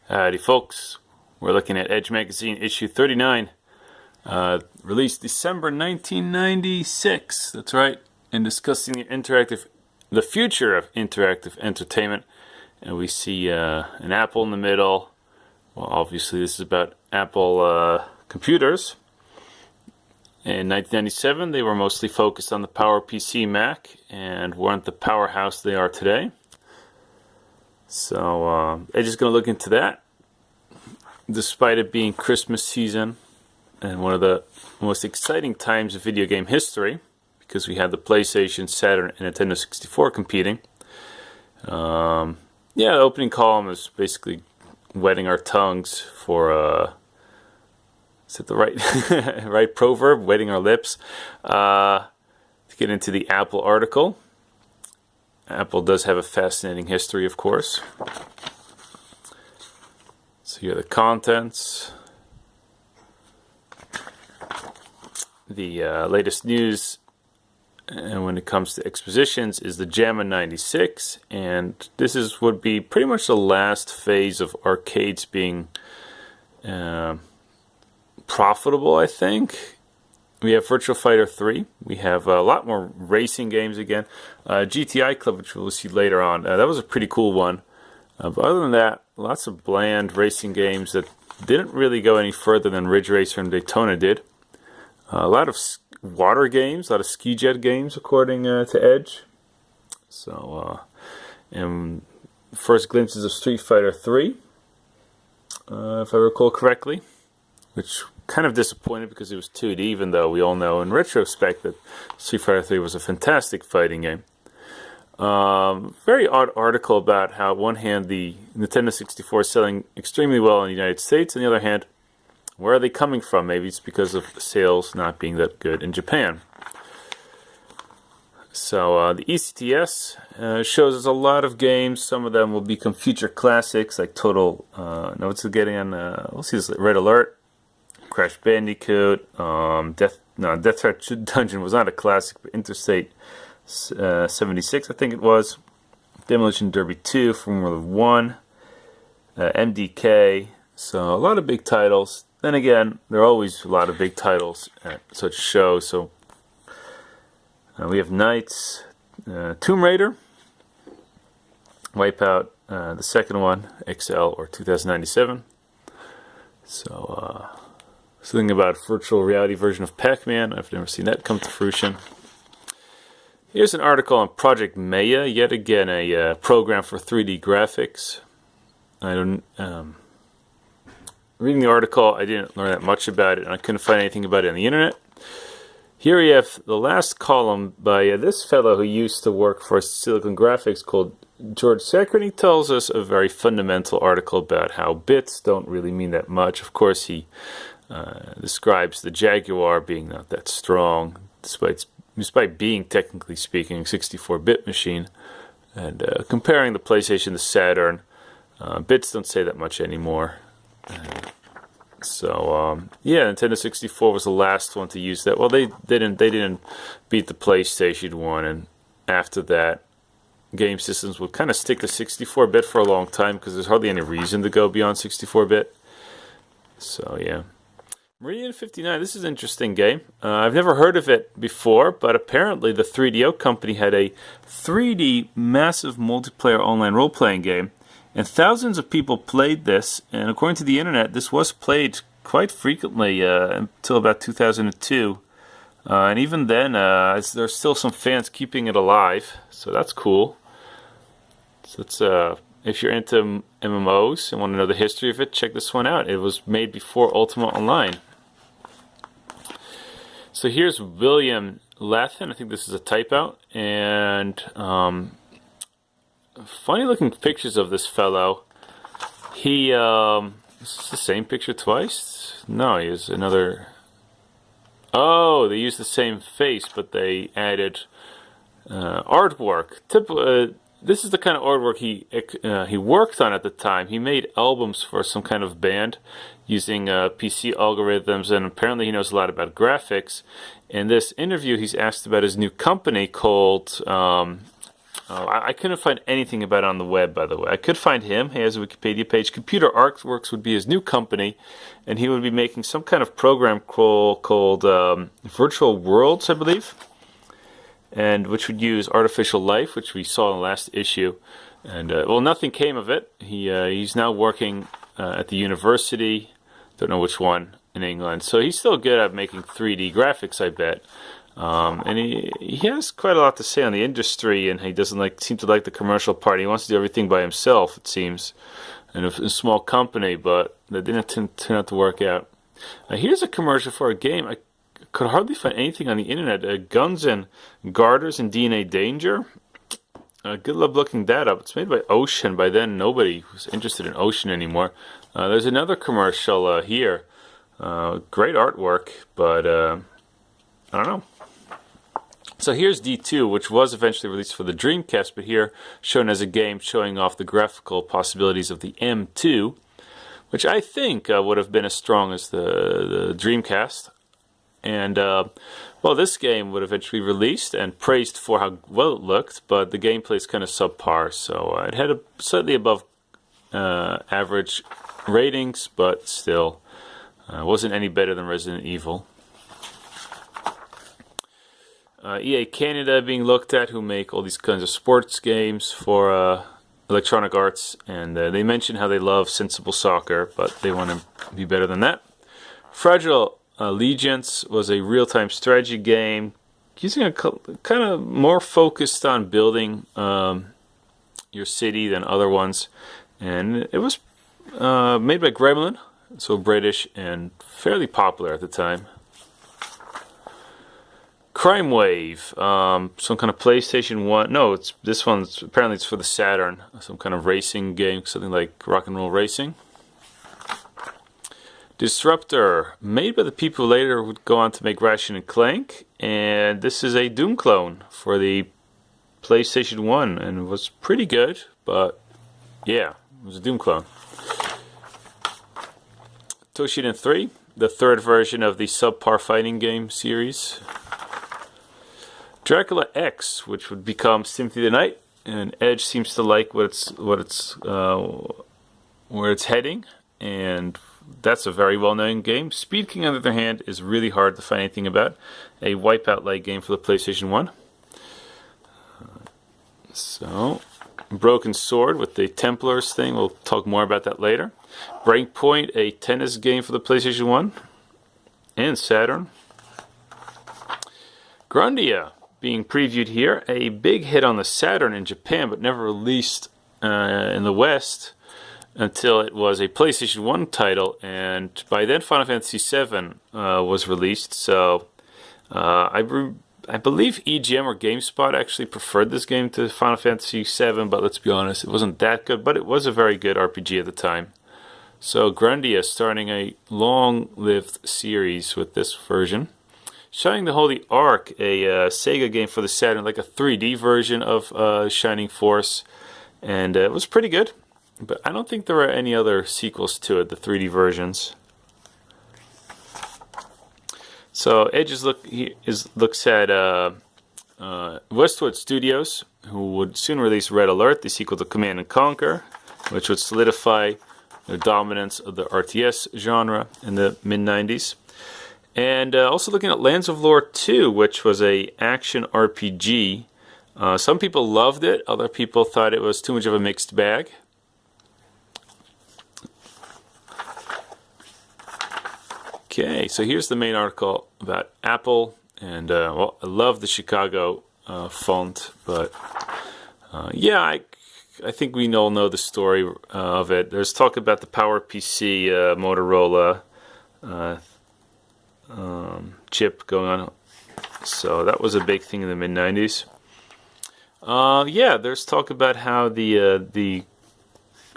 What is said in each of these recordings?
Howdy folks, we're looking at Edge Magazine issue 39, released December 1996, that's right, and discussing the future of interactive entertainment. And we see an apple in the middle. Well, obviously this is about Apple computers. In 1997 they were mostly focused on the PowerPC Mac and weren't the powerhouse they are today. So Edge is going to look into that, despite it being Christmas season and one of the most exciting times of video game history, because we had the PlayStation, Saturn, and Nintendo 64 competing. The opening column is basically wetting our tongues for, is it the right, right proverb? Wetting our lips. To get into the Apple article. Apple does have a fascinating history, of course. So here are the contents. The latest news, and when it comes to expositions, is the JAMA 96, and this would be pretty much the last phase of arcades being profitable, I think. We have Virtua Fighter 3. We have a lot more racing games again. GTI Club, which we'll see later on. That was a pretty cool one. But other than that, lots of bland racing games that didn't really go any further than Ridge Racer and Daytona did. A lot of water games, a lot of ski jet games, according to Edge. So, and first glimpses of Street Fighter 3, if I recall correctly, which kind of disappointed because it was 2D, even though we all know in retrospect that Street Fighter 3 was a fantastic fighting game. Very odd article about how, on one hand, the Nintendo 64 is selling extremely well in the United States, on the other hand, where are they coming from? Maybe it's because of sales not being that good in Japan. So the ECTS shows us a lot of games. Some of them will become future classics, like Total. What's it getting on? We'll see this. Red Alert, Crash Bandicoot, Death Threat Dungeon was not a classic, but Interstate 76, I think it was. Demolition Derby 2, Formula 1, MDK. So a lot of big titles. Then again, there are always a lot of big titles at such shows. So we have Knights, Tomb Raider, Wipeout, the second one, XL or 2097. So something about a virtual reality version of Pac-Man. I've never seen that come to fruition. Here's an article on Project Maya, yet again a program for 3D graphics. Reading the article, I didn't learn that much about it, and I couldn't find anything about it on the internet. Here we have the last column by this fellow who used to work for Silicon Graphics called George Saccharin. He tells us a very fundamental article about how bits don't really mean that much. Of course, he describes the Jaguar being not that strong, despite being, technically speaking, a 64-bit machine. And comparing the PlayStation to Saturn, bits don't say that much anymore. Nintendo 64 was the last one to use that. Well, they didn't beat the PlayStation 1, and after that, game systems would kind of stick to 64-bit for a long time because there's hardly any reason to go beyond 64-bit. So yeah. Meridian 59, this is an interesting game. I've never heard of it before, but apparently the 3DO company had a 3D massive multiplayer online role-playing game, and thousands of people played this, and according to the internet, this was played quite frequently until about 2002. And even then, there's still some fans keeping it alive, so that's cool. So it's, if you're into MMOs and want to know the history of it, check this one out. It was made before Ultima Online. So here's William Lathan. I think this is a typo. And funny looking pictures of this fellow. He, is this the same picture twice? No, he has another. Oh, they used the same face, but they added artwork. This is the kind of artwork he worked on at the time. He made albums for some kind of band using PC algorithms, and apparently he knows a lot about graphics. In this interview, he's asked about his new company called I couldn't find anything about it on the web, by the way. I could find him. He has a Wikipedia page. Computer Artworks would be his new company, and he would be making some kind of program called Virtual Worlds, I believe, and which would use artificial life, which we saw in the last issue. And well, nothing came of it. He's now working at the university. Don't know which one in England. So he's still good at making 3D graphics, I bet. And he has quite a lot to say on the industry, and he doesn't seem to like the commercial part. He wants to do everything by himself, it seems, in a small company, but that didn't turn out to work out. Here's a commercial for a game. I could hardly find anything on the internet. Guns and Garters and DNA Danger. Good luck looking that up. It's made by Ocean. By then, nobody was interested in Ocean anymore. There's another commercial here. Great artwork, but I don't know. So here's D2, which was eventually released for the Dreamcast, but here shown as a game showing off the graphical possibilities of the M2, which I think would have been as strong as the Dreamcast. And, well, this game would eventually be released and praised for how well it looked, but the gameplay is kind of subpar, so it had a slightly above average ratings, but still wasn't any better than Resident Evil. EA Canada being looked at, who make all these kinds of sports games for Electronic Arts, and they mention how they love Sensible Soccer, but they want to be better than that. Fragile Allegiance was a real-time strategy game, using a kind of more focused on building your city than other ones, and it was made by Gremlin, so British and fairly popular at the time. Crime Wave, some kind of PlayStation 1. No, this one's apparently it's for the Saturn. Some kind of racing game, something like Rock and Roll Racing. Disruptor, made by the people who later would go on to make Ratchet and Clank, and this is a Doom clone for the PlayStation 1, and it was pretty good, but yeah, it was a Doom clone. Toshinden 3, the third version of the subpar fighting game series. Dracula X, which would become Symphony of the Night, and Edge seems to like where it's heading, and that's a very well-known game. Speed King, on the other hand, is really hard to find anything about. A Wipeout-like game for the PlayStation 1. So, Broken Sword with the Templars thing. We'll talk more about that later. Breakpoint, a tennis game for the PlayStation 1 and Saturn. Grandia, being previewed here. A big hit on the Saturn in Japan, but never released in the West until it was a PlayStation 1 title, and by then Final Fantasy VII was released, so I believe EGM or GameSpot actually preferred this game to Final Fantasy VII, but let's be honest, it wasn't that good, but it was a very good RPG at the time. So Grandia starting a long-lived series with this version. Shining the Holy Ark, a Sega game for the Saturn, like a 3D version of Shining Force, and it was pretty good. But I don't think there are any other sequels to it, the 3D versions. So Edge looks at Westwood Studios, who would soon release Red Alert, the sequel to Command & Conquer, which would solidify the dominance of the RTS genre in the mid-90s. And also looking at Lands of Lore 2, which was a action RPG. Some people loved it, other people thought it was too much of a mixed bag. Okay, so here's the main article about Apple, and well, I love the Chicago font, but yeah, I think we all know the story of it. There's talk about the PowerPC Motorola chip going on, so that was a big thing in the mid-90s. Yeah, there's talk about how the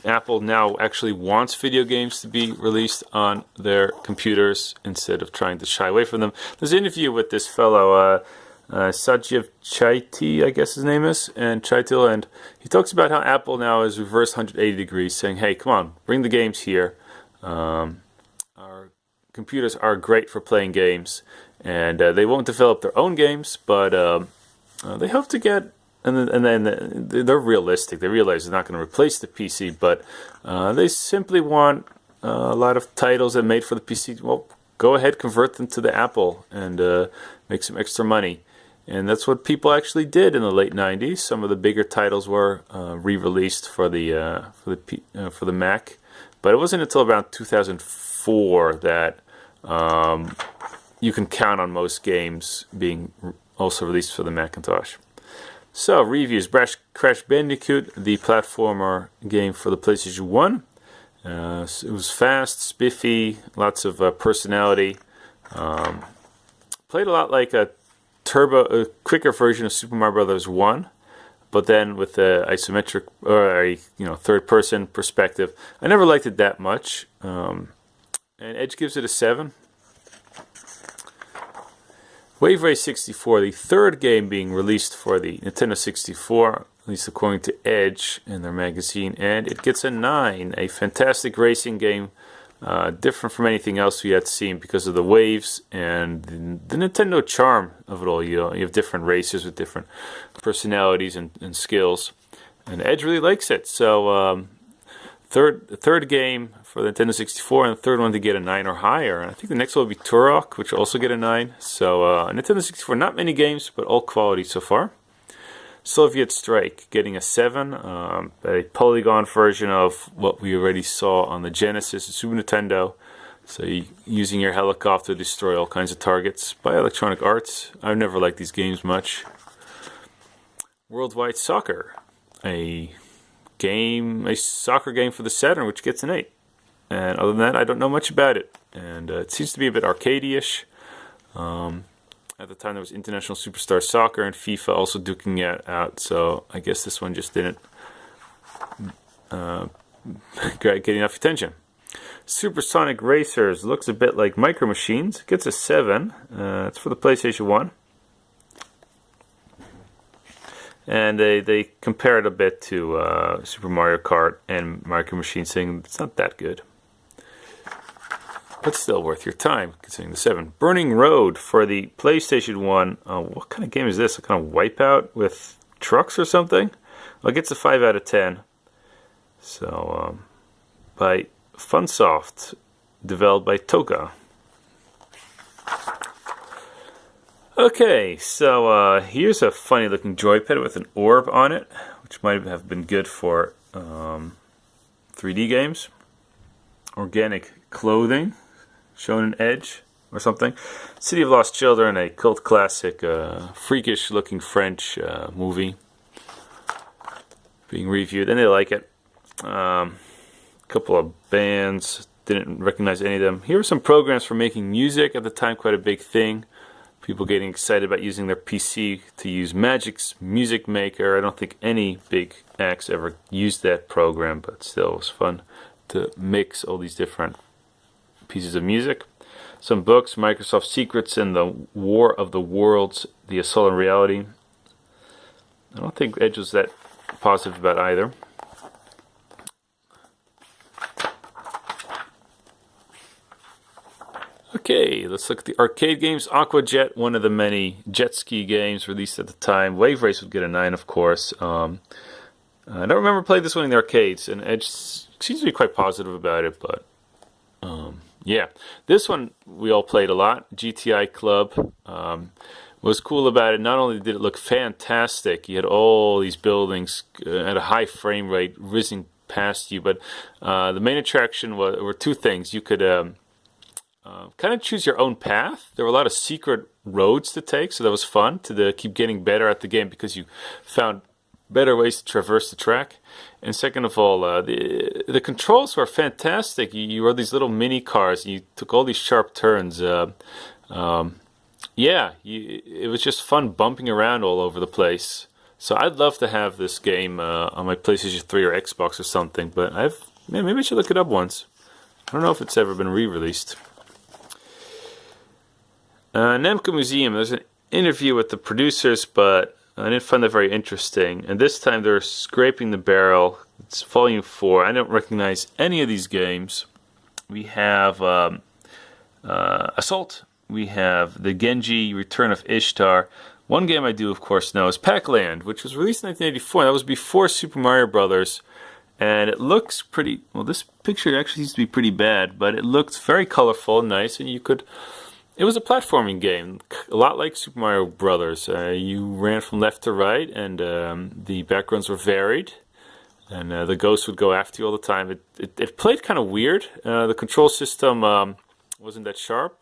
Apple now actually wants video games to be released on their computers instead of trying to shy away from them. There's an interview with this fellow, Sajid Chaiti, I guess his name is, and Chaitil, and he talks about how Apple now is reversed 180 degrees, saying, hey, come on, bring the games here. Our computers are great for playing games, and they won't develop their own games, but they hope to get then they're realistic. They realize they're not going to replace the PC, but they simply want a lot of titles that made for the PC. Well, go ahead, convert them to the Apple and make some extra money. And that's what people actually did in the late '90s. Some of the bigger titles were re-released for the Mac, but it wasn't until around 2004 that you can count on most games being also released for the Macintosh. So, reviews. Crash Bandicoot, the platformer game for the PlayStation 1. It was fast, spiffy, lots of personality. Played a lot like a quicker version of Super Mario Bros. 1, but then with the isometric or third-person perspective. I never liked it that much, and Edge gives it a 7. Wave Race 64, the third game being released for the Nintendo 64, at least according to Edge in their magazine, and it gets a 9. A fantastic racing game, different from anything else we had seen because of the waves and the Nintendo charm of it all. You have different racers with different personalities and skills, and Edge really likes it. So third game for the Nintendo 64, and the third one to get a 9 or higher. And I think the next one will be Turok, which will also get a 9. So Nintendo 64, not many games, but all quality so far. Soviet Strike getting a 7, a polygon version of what we already saw on the Genesis and Super Nintendo. So using your helicopter to destroy all kinds of targets by Electronic Arts. I've never liked these games much. Worldwide Soccer, a soccer game for the Saturn, which gets an 8. And other than that, I don't know much about it. And it seems to be a bit arcade-ish. At the time, there was International Superstar Soccer and FIFA also duking it out. So I guess this one just didn't get enough attention. Supersonic Racers looks a bit like Micro Machines. Gets a 7. It's for the PlayStation 1. And they compare it a bit to Super Mario Kart and Micro Machines, saying it's not that good. But still worth your time, considering the 7. Burning Road for the PlayStation 1. What kind of game is this? A kind of Wipeout with trucks or something? Well, it gets a 5 out of 10. So, by Funsoft, developed by Toka. Okay, so here's a funny looking joypad with an orb on it, which might have been good for 3D games. Organic Clothing, shown in Edge or something. City of Lost Children, a cult classic, freakish looking French movie being reviewed, and they like it. Couple of bands, didn't recognize any of them. Here are some programs for making music, at the time quite a big thing. People getting excited about using their PC to use Magic's Music Maker. I don't think any big acts ever used that program, but still it was fun to mix all these different pieces of music. Some books, Microsoft Secrets and the War of the Worlds, The Assault on Reality. I don't think Edge was that positive about either. Okay, let's look at the arcade games. Aqua Jet, one of the many jet ski games released at the time. Wave Race would get a 9, of course. I don't remember playing this one in the arcades, and Edge seems to be quite positive about it, but yeah. This one we all played a lot. GTI Club. Was cool about it, not only did it look fantastic, you had all these buildings at a high frame rate whizzing past you, but the main attraction were two things. You could kind of choose your own path. There were a lot of secret roads to take, so that was fun to keep getting better at the game because you found better ways to traverse the track. And second of all, the controls were fantastic. You rode these little mini cars, and you took all these sharp turns. Yeah, it was just fun bumping around all over the place. So I'd love to have this game on my PlayStation 3 or Xbox or something, but maybe I should look it up once. I don't know if it's ever been re-released. Namco Museum, there's an interview with the producers, but I didn't find that very interesting. And this time they're scraping the barrel. It's Volume 4. I don't recognize any of these games. We have Assault. We have the Genji Return of Ishtar. One game I do, of course, know is Pac-Land, which was released in 1984. That was before Super Mario Brothers, and it looks pretty. Well, this picture actually seems to be pretty bad, but it looked very colorful and nice, and you could. It was a platforming game, a lot like Super Mario Brothers. You ran from left to right, and the backgrounds were varied, and the ghosts would go after you all the time. It played kind of weird. The control system wasn't that sharp.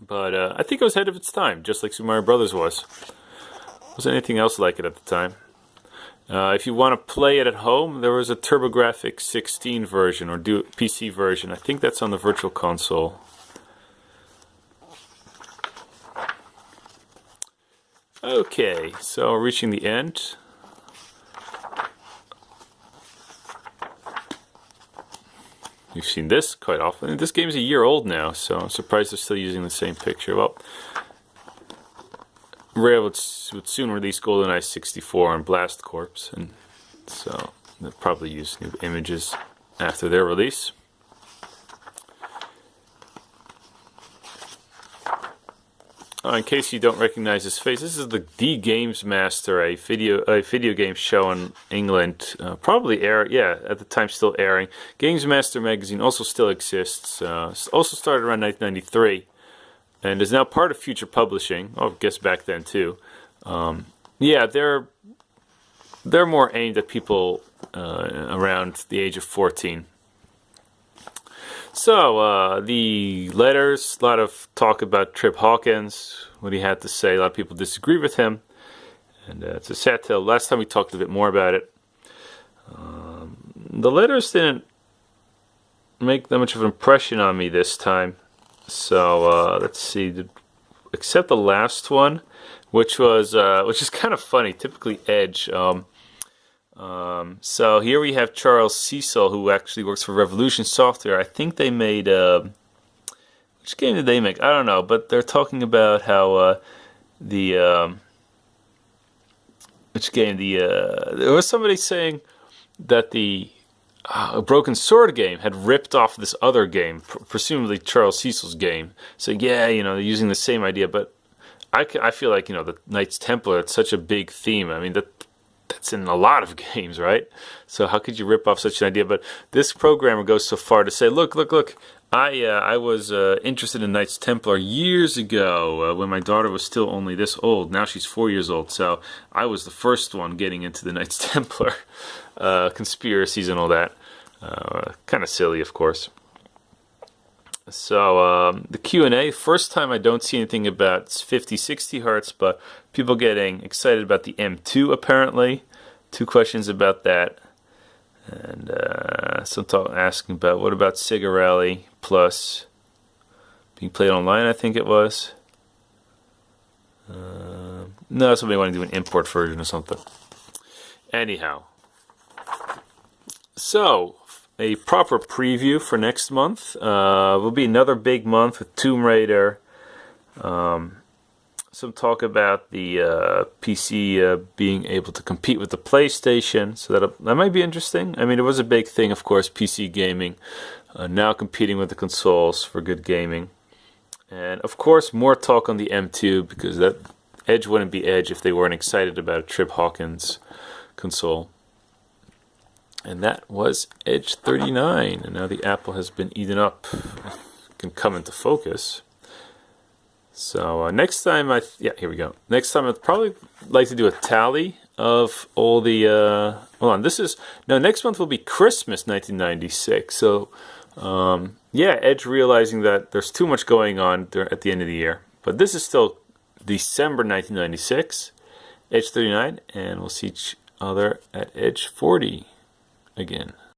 But I think it was ahead of its time, just like Super Mario Brothers was. Wasn't anything else like it at the time. If you want to play it at home, there was a TurboGrafx 16 version, or PC version. I think that's on the Virtual Console. Okay, so we're reaching the end. You've seen this quite often. This game's a year old now, so I'm surprised they're still using the same picture. Well, Rare would soon release GoldenEye 64 on Blast Corps, and so they'll probably use new images after their release. In case you don't recognize his face, this is the Games Master, a video game show in England, probably at the time still airing. Games Master magazine also still exists. Also started around 1993, and is now part of Future Publishing. I guess back then too. They're more aimed at people around the age of 14. So, the letters, a lot of talk about Trip Hawkins, what he had to say. A lot of people disagree with him, and it's a sad tale. Last time we talked a bit more about it. The letters didn't make that much of an impression on me this time. So, let's see, except the last one, which is kind of funny, typically Edge. So here we have Charles Cecil, who actually works for Revolution Software. I think they made, which game did they make? I don't know, but they're talking about how, there was somebody saying that the Broken Sword game had ripped off this other game, presumably Charles Cecil's game. So yeah, they're using the same idea, but I feel like, the Knights Templar, it's such a big theme. I mean, that's in a lot of games, right? So how could you rip off such an idea? But this programmer goes so far to say, look, I was interested in Knights Templar years ago when my daughter was still only this old. Now she's 4 years old, so I was the first one getting into the Knights Templar conspiracies and all that. Kind of silly, of course. So the Q&A, first time I don't see anything about 50-60 Hertz, but people getting excited about the M2 apparently. 2 questions about that. And some talk asking about what about Sega Rally Plus being played online, I think it was. No, somebody wanted to do an import version or something. Anyhow. So, a proper preview for next month. Will be another big month with Tomb Raider. Some talk about the PC being able to compete with the PlayStation, so that might be interesting. I mean, it was a big thing, of course, PC gaming, now competing with the consoles for good gaming. And, of course, more talk on the M2, because that Edge wouldn't be Edge if they weren't excited about a Trip Hawkins console. And that was Edge 39, and now the apple has been eaten up. It can come into focus. So next time, here we go. Next time I'd probably like to do a tally of all the, hold on, next month will be Christmas 1996. So, Edge realizing that there's too much going on at the end of the year. But this is still December 1996, Edge 39, and we'll see each other at Edge 40 again.